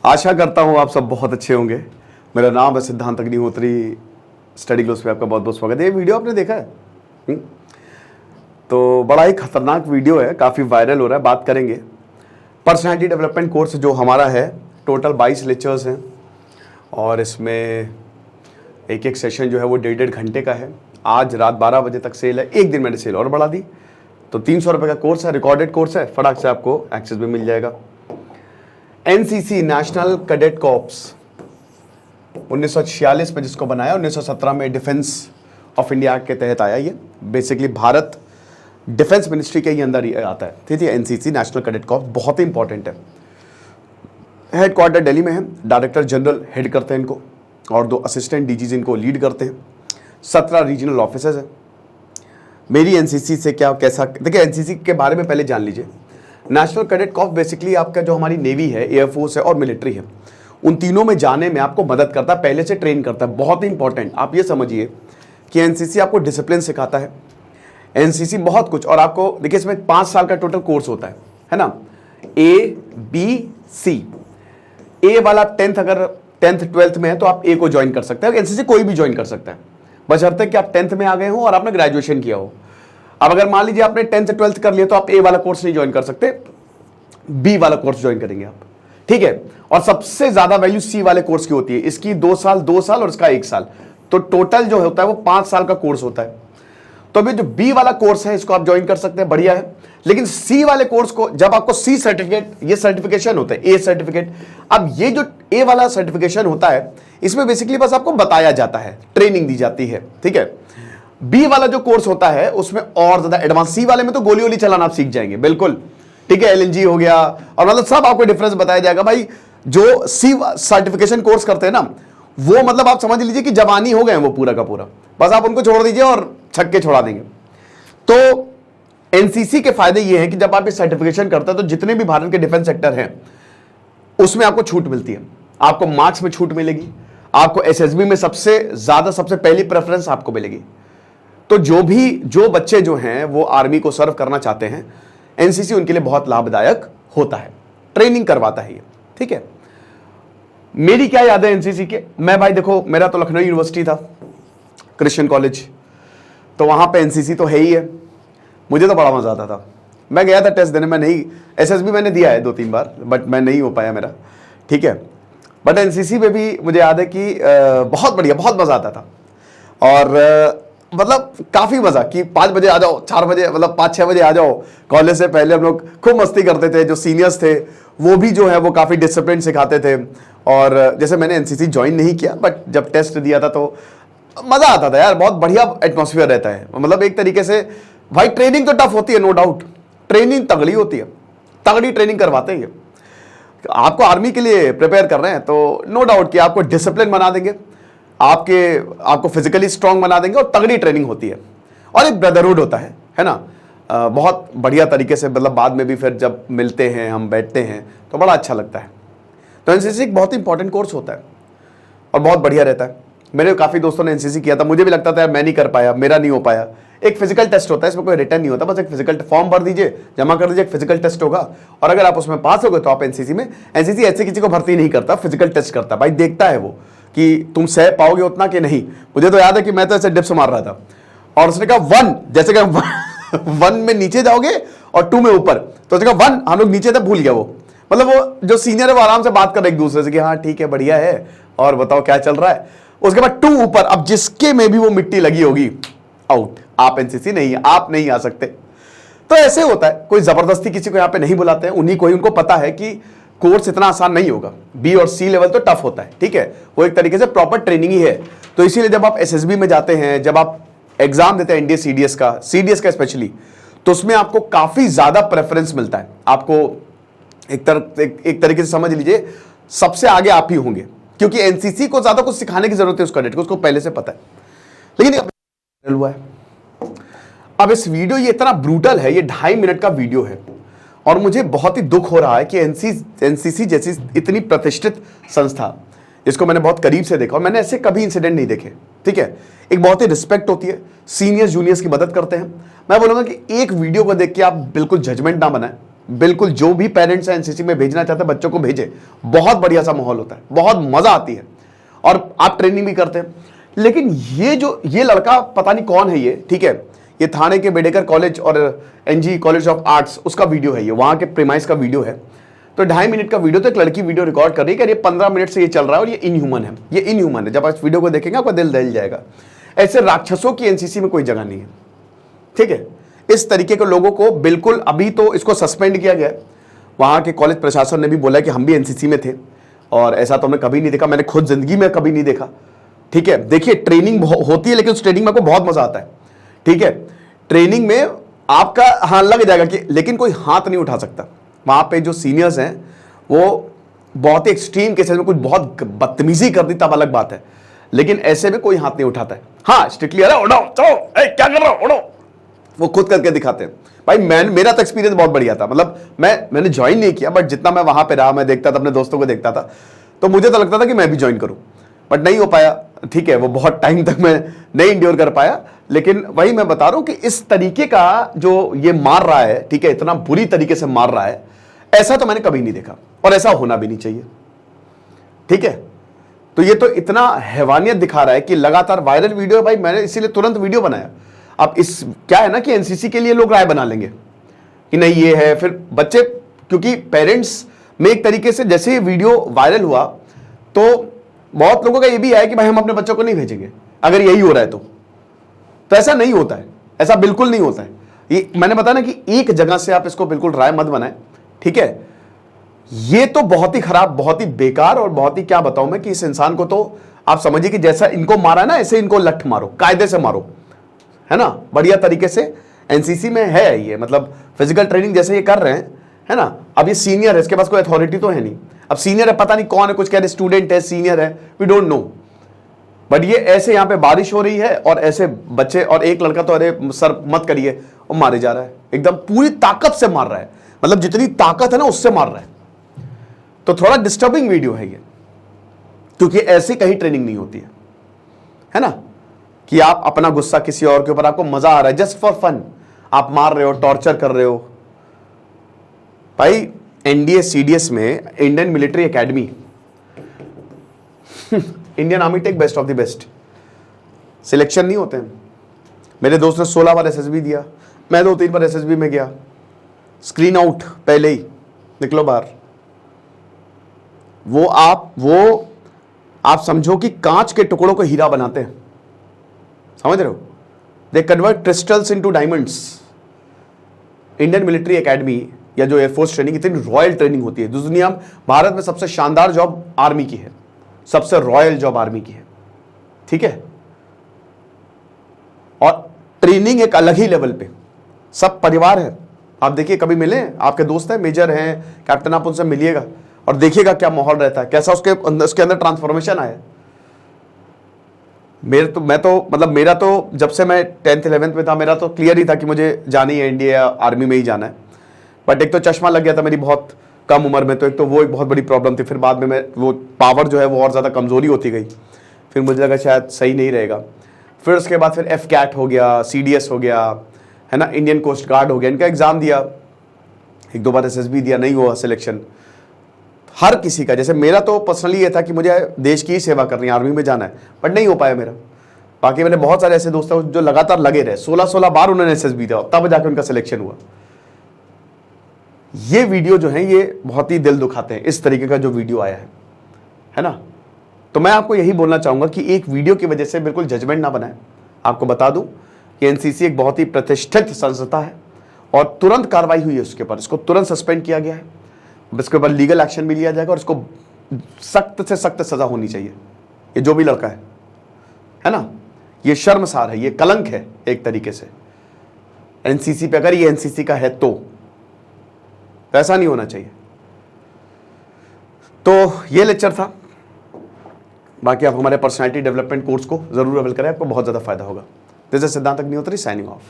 आशा करता हूँ आप सब बहुत अच्छे होंगे। मेरा नाम है सिद्धांत अग्निहोत्री। स्टडी ग्लोस पे आपका बहुत बहुत स्वागत है। ये वीडियो आपने देखा है? तो बड़ा ही खतरनाक वीडियो है, काफ़ी वायरल हो रहा है। बात करेंगे पर्सनालिटी डेवलपमेंट कोर्स जो हमारा है। टोटल 22 लेक्चर्स हैं और इसमें एक एक सेशन जो है वो 1.5 घंटे का है। आज रात 12 बजे तक सेल है। एक दिन मैंने सेल और बढ़ा दी, तो 300 रुपये का कोर्स है, रिकॉर्डेड कोर्स है। फटाक से आपको एक्सेस भी मिल जाएगा। एनसीसी नेशनल कैडेट कॉर्प्स 1946 में जिसको बनाया, 1917 में डिफेंस ऑफ इंडिया के तहत आया। ये बेसिकली भारत डिफेंस मिनिस्ट्री के ही अंदर ही आता है। ठीक है, एनसीसी नेशनल कैडेट कॉर्प्स बहुत ही इंपॉर्टेंट है। हेडक्वार्टर दिल्ली में है। डायरेक्टर जनरल हेड करते हैं इनको और 2 असिस्टेंट डीजीज इनको लीड करते हैं। 17 रीजनल ऑफिसर्स हैं। मेरी एनसीसी से क्या कैसा, देखिए एनसीसी के बारे में पहले जान लीजिए। नेशनल कैडेट कॉर्प्स बेसिकली आपका जो हमारी नेवी है, एयरफोर्स है और मिलिट्री है, उन तीनों में जाने में आपको मदद करता है, पहले से ट्रेन करता है। बहुत ही इंपॉर्टेंट आप ये समझिए कि एनसीसी आपको डिसिप्लिन सिखाता है। एनसीसी बहुत कुछ, और आपको देखिए इसमें 5 साल का टोटल कोर्स होता है ना। A B C. ए वाला 10th, अगर 10th 12th में है तो आप ए को ज्वाइन कर सकते हैं। एनसीसी कोई भी ज्वाइन कर सकता है, बशर्ते कि आप 10th में आ गए हो और आपने ग्रेजुएशन किया हो। अब अगर मान लीजिए आपने 10th 12th कर लिया तो आप ए वाला कोर्स नहीं ज्वाइन कर सकते, बी वाला कोर्स ज्वाइन करेंगे आप। ठीक है, और सबसे ज्यादा वैल्यू सी वाले कोर्स की होती है। इसकी 2 साल और इसका 1 साल, तो टोटल जो होता है वो 5 साल का कोर्स होता है। तो अभी जो बी वाला कोर्स है इसको आप ज्वाइन कर सकते हैं, बढ़िया है। लेकिन सी वाले कोर्स को जब आपको सी सर्टिफिकेट, ये सर्टिफिकेशन होता है ए सर्टिफिकेट। अब ये जो ए वाला सर्टिफिकेशन होता है इसमें बेसिकली बस आपको बताया जाता है, ट्रेनिंग दी जाती है। ठीक है, बी वाला जो कोर्स होता है उसमें और ज्यादा एडवांस। सी वाले में तो गोली वोली चलाना आप सीख जाएंगे, बिल्कुल। ठीक है, एलएनजी हो गया और मतलब सब आपको डिफरेंस बताया जाएगा। भाई जो सी सर्टिफिकेशन कोर्स करते हैं ना, वो मतलब आप समझ लीजिए कि जवानी हो गए हैं वो पूरा का पूरा। बस आप उनको छोड़ दीजिए और छक्के छोड़ा देंगे। तो एनसीसी के फायदे ये हैं कि जब आप ये सर्टिफिकेशन करते हैं तो जितने भी भारत के डिफेंस सेक्टर हैं उसमें आपको छूट मिलती है। आपको मार्क्स में छूट मिलेगी, आपको एसएसबी में सबसे पहली प्रेफरेंस आपको मिलेगी। तो जो बच्चे जो हैं वो आर्मी को सर्व करना चाहते हैं, एनसीसी उनके लिए बहुत लाभदायक होता है, ट्रेनिंग करवाता है ये। ठीक है, मेरी क्या याद है एनसीसी के। मैं भाई देखो, मेरा तो लखनऊ यूनिवर्सिटी था, क्रिश्चियन कॉलेज, तो वहां पे एनसीसी तो है ही है। मुझे तो बड़ा मजा आता था। मैं गया था टेस्ट देने, मैं नहीं, एसएसबी मैंने दिया है 2-3 बार, बट मैं नहीं हो पाया मेरा। ठीक है, बट एनसीसी में भी मुझे याद है कि बहुत बढ़िया, बहुत मजा आता था। और मतलब काफी मजा कि 5 बजे आ जाओ, 4 बजे, मतलब 5-6 बजे आ जाओ। कॉलेज से पहले हम लोग खूब मस्ती करते थे। जो सीनियर्स थे वो भी जो है वो काफी डिसिप्लिन सिखाते थे। और जैसे मैंने एनसीसी ज्वाइन नहीं किया, बट जब टेस्ट दिया था तो मजा आता था यार। बहुत बढ़िया एटमॉस्फेयर रहता है। मतलब एक तरीके से भाई ट्रेनिंग तो टफ होती है, नो डाउट। ट्रेनिंग तगड़ी होती है, तगड़ी ट्रेनिंग करवाते हैं। आपको आर्मी के लिए प्रिपेयर कर रहे हैं तो नो डाउट कि आपको डिसिप्लिन बना देंगे, आपको फिजिकली स्ट्रांग बना देंगे और तगड़ी ट्रेनिंग होती है। और एक ब्रदरहुड होता है ना। बहुत बढ़िया तरीके से, मतलब बाद में भी फिर जब मिलते हैं, हम बैठते हैं तो बड़ा अच्छा लगता है। तो एनसीसी एक बहुत इंपॉर्टेंट कोर्स होता है और बहुत बढ़िया रहता है। मेरे काफ़ी दोस्तों ने एनसीसी किया था, मुझे भी लगता था यार मैं नहीं कर पाया, मेरा नहीं हो पाया। एक फिजिकल टेस्ट होता है, इसमें कोई रिटर्न नहीं होता, बस एक फिजिकल फॉर्म भर दीजिए, जमा कर दीजिए, एक फिजिकल टेस्ट होगा और अगर आप उसमें पास हो गए तो आप एनसीसी में। एनसीसी ऐसे किसी को भर्ती नहीं करता, फिजिकल टेस्ट करता है। भाई देखता है वो कि तुम सह पाओगे उतना कि नहीं। मुझे तो याद है कि मैं तो ऐसे डिप्स मार रहा था और उसने कहा 1, जैसे कि 1 में नीचे जाओगे और 2 में ऊपर, तो उसने कहा 1, हम लोग नीचे तक भूल गया वो। मतलब वो जो सीनियर है वो आराम से बात कर रहे एक दूसरे से कि हाँ ठीक है, बढ़िया है, और बताओ क्या चल रहा है। उसके बाद 2 ऊपर, अब जिसके में भी वो मिट्टी लगी होगी, आउट। आप एनसीसी नहीं है, आप नहीं आ सकते। तो ऐसे होता है, कोई जबरदस्ती किसी को यहाँ पे नहीं बुलाते हैं। उन्हीं को ही, उनको पता है कि कोर्स इतना आसान नहीं होगा। बी और सी लेवल तो टफ होता है। ठीक है, वो एक तरीके से प्रॉपर ट्रेनिंग ही है। तो इसीलिए जब आप एसएसबी में जाते हैं, जब आप एग्जाम देते हैं एनडीए सीडीएस का स्पेशली, तो उसमें आपको काफी ज्यादा प्रेफरेंस मिलता है। आपको एक तरीके से समझ लीजिए सबसे आगे आप ही होंगे, क्योंकि एनसीसी को ज्यादा कुछ सिखाने की जरूरत है उस कैडेट को, उसको पहले से पता है। लेकिन अब हुआ है, अब इस वीडियो ये इतना ब्रूटल है, ये 2.5 मिनट का वीडियो है और मुझे बहुत ही दुख हो रहा है कि एनसीसी जैसी इतनी प्रतिष्ठित संस्था, इसको मैंने बहुत करीब से देखा और मैंने ऐसे कभी इंसिडेंट नहीं देखे। ठीक है, एक बहुत ही रिस्पेक्ट होती है, सीनियर्स जूनियर्स की मदद करते हैं। मैं बोलूंगा कि एक वीडियो को देख के आप बिल्कुल जजमेंट ना बनाएं। बिल्कुल जो भी पेरेंट्स हैं एनसीसी में भेजना चाहते हैं बच्चों को भेजे, बहुत बढ़िया सा माहौल होता है, बहुत मजा आती है और आप ट्रेनिंग भी करते हैं। लेकिन ये लड़का पता नहीं कौन है ये, ठीक है, ये थाने के बेडेकर कॉलेज और एनजी कॉलेज ऑफ आर्ट्स उसका वीडियो है, ये वहां के प्रीमाइस का वीडियो है। तो 2.5 मिनट का वीडियो, तो एक लड़की वीडियो रिकॉर्ड कर रही है कि ये 15 मिनट से ये चल रहा है और ये इनह्यूमन है, ये इनह्यूमन है। जब आप इस वीडियो को देखेंगे आपका दिल दहल जाएगा। ऐसे राक्षसों की एनसीसी में कोई जगह नहीं है, ठीक है। इस तरीके के लोगों को बिल्कुल, अभी तो इसको सस्पेंड किया गया है। वहां के कॉलेज प्रशासन ने भी बोला कि हम भी एनसीसी में थे और ऐसा तो हमने कभी नहीं देखा, मैंने खुद जिंदगी में कभी नहीं देखा, ठीक है। देखिए ट्रेनिंग होती है लेकिन उस ट्रेनिंग में आपको बहुत मजा आता है, ठीक है। ट्रेनिंग में आपका हाथ लग जाएगा कि, लेकिन कोई हाथ नहीं उठा सकता। वहां पे जो सीनियर्स हैं वो बहुत ही एक्सट्रीम केसेस में कुछ बहुत बदतमीजी कर दी तब अलग बात है, लेकिन ऐसे में कोई हाथ नहीं उठाता है। हाँ स्ट्रिक्टली, अरे उड़ो चलो, क्या कर रहा हो, उड़ो, वो खुद करके दिखाते हैं। भाई मेरा तो एक्सपीरियंस बहुत बढ़िया था, मतलब मैंने ज्वाइन नहीं किया, बट जितना मैं वहां पे रहा, मैं देखता था, अपने दोस्तों को देखता था, तो मुझे तो लगता था कि मैं भी ज्वाइन करूं, बट नहीं हो पाया, ठीक है। वो बहुत टाइम तक मैं नहीं इंड्योर कर पाया। लेकिन वही मैं बता रहा हूं कि इस तरीके का जो ये मार रहा है, ठीक है, इतना बुरी तरीके से मार रहा है, ऐसा तो मैंने कभी नहीं देखा और ऐसा होना भी नहीं चाहिए, ठीक है। तो ये तो इतना हैवानियत दिखा रहा है कि लगातार वायरल वीडियो है भाई, मैंने इसीलिए तुरंत वीडियो बनाया। अब इस क्या है ना कि एनसीसी के लिए लोग राय बना लेंगे कि नहीं ये है, फिर बच्चे, क्योंकि पेरेंट्स में एक तरीके से जैसे ये वीडियो वायरल हुआ तो बहुत लोगों का ये भी है कि भाई हम अपने बच्चों को नहीं भेजेंगे अगर यही हो रहा है तो ऐसा नहीं होता है, ऐसा बिल्कुल नहीं होता है। ये मैंने बताया ना कि एक जगह से आप इसको बिल्कुल राय मत बनाएं, ठीक है। ये तो बहुत ही खराब, बहुत ही बेकार और बहुत ही, क्या बताऊं मैं, कि इस इंसान को तो आप समझिए कि जैसा इनको मारा ना ऐसे इनको लठ मारो, कायदे से मारो, है ना, बढ़िया तरीके से। एनसीसी में है ये, मतलब फिजिकल ट्रेनिंग जैसे ये कर रहे हैं, है ना। अब ये सीनियर है, इसके पास कोई अथॉरिटी तो है नहीं। अब सीनियर है, पता नहीं कौन है, कुछ कह रहे स्टूडेंट है, सीनियर है, वी डोंट नो। बट ये ऐसे यहां पे बारिश हो रही है और ऐसे बच्चे, और एक लड़का तो अरे सर मत करिए, और मारे जा रहा है, एकदम पूरी ताकत से मार रहा है, मतलब जितनी ताकत है ना उससे मार रहा है। तो थोड़ा डिस्टर्बिंग वीडियो है ये, क्योंकि ऐसी कहीं ट्रेनिंग नहीं होती है ना, कि आप अपना गुस्सा किसी और के ऊपर, आपको मजा आ रहा है, जस्ट फॉर फन आप मार रहे हो, टॉर्चर कर रहे हो। भाई एनडीए सीडीएस में Indian military academy, Indian army take best of the best, selection नहीं होते हैं। मेरे दोस्त ने 16 बार एसएसबी दिया, मैं 2-3 बार एसएसबी में गया, स्क्रीन आउट पहले ही, निकलो बाहर। वो आप समझो कि कांच के टुकड़ों को हीरा बनाते हैं, समझ रहे हो, they convert crystals into diamonds. Indian military academy या जो एयरफोर्स ट्रेनिंग, इतनी रॉयल ट्रेनिंग होती है, दुनिया में भारत में सबसे शानदार जॉब आर्मी की है, सबसे रॉयल जॉब आर्मी की है, ठीक है। और ट्रेनिंग एक अलग ही लेवल पे, सब परिवार है। आप देखिए, कभी मिले, आपके दोस्त हैं, मेजर हैं, कैप्टन, आप उनसे मिलिएगा और देखिएगा क्या माहौल रहता है, कैसा उसके अंदर ट्रांसफॉर्मेशन आया। मेरा तो जब से मैं 10th 11th में था, मेरा तो क्लियर ही था कि मुझे जानी है इंडिया आर्मी में ही जाना है। बट एक तो चश्मा लग गया था मेरी बहुत कम उम्र में, तो एक तो वो एक बहुत बड़ी प्रॉब्लम थी। फिर बाद में मैं वो पावर जो है वो और ज़्यादा कमज़ोरी होती गई, फिर मुझे लगा शायद सही नहीं रहेगा। फिर उसके बाद फिर FCAT हो गया, CDS हो गया, है ना, इंडियन कोस्ट गार्ड हो गया, इनका एग्ज़ाम दिया, 1-2 बार SSB दिया, नहीं हुआ सिलेक्शन। हर किसी का, जैसे मेरा तो पर्सनली ये था कि मुझे देश की ही सेवा करनी है, आर्मी में जाना है, बट नहीं हो पाया मेरा। बाकी मैंने बहुत सारे ऐसे दोस्त हैं जो लगातार लगे रहे, 16-16 बार उन्होंने SSB दिया, तब जाकर उनका सिलेक्शन हुआ। ये वीडियो जो है ये बहुत ही दिल दुखाते हैं, इस तरीके का जो वीडियो आया है ना। तो मैं आपको यही बोलना चाहूंगा कि एक वीडियो की वजह से बिल्कुल जजमेंट ना बनाए। आपको बता दूं कि एनसीसी एक बहुत ही प्रतिष्ठित संस्था है और तुरंत कार्रवाई हुई है उसके ऊपर, इसको तुरंत सस्पेंड किया गया है, इसके ऊपर लीगल एक्शन भी लिया जाएगा और इसको सख्त से सख्त सजा होनी चाहिए। ये जो भी लड़का है ना, ये शर्मसार है, ये कलंक है एक तरीके से एनसीसी पे। अगर ये एनसीसी का है तो ऐसा नहीं होना चाहिए। तो ये लेक्चर था। बाकी आप हमारे पर्सनालिटी डेवलपमेंट कोर्स को जरूर अवेल करें, आपको बहुत ज्यादा फायदा होगा। दिस इज सिद्धांत अग्निहोत्री साइनिंग ऑफ।